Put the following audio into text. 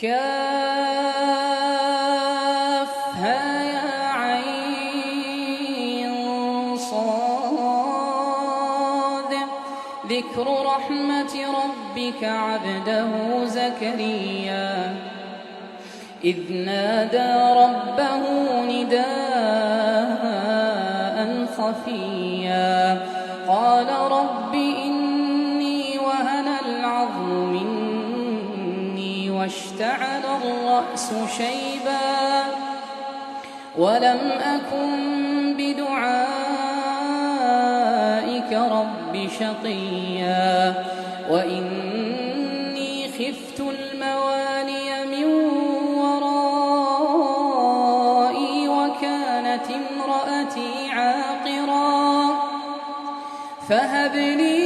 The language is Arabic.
كافها ذكر رحمة ربك عبده زكريا إذ نادى ربه نداء خفيا قال رب إني وهن العظم مني واشتعل الرأس شيبا ولم أكن بدعائك رب شقيا وإني خفت الموالي من ورائي وكانت امرأتي عاقرا فهب لي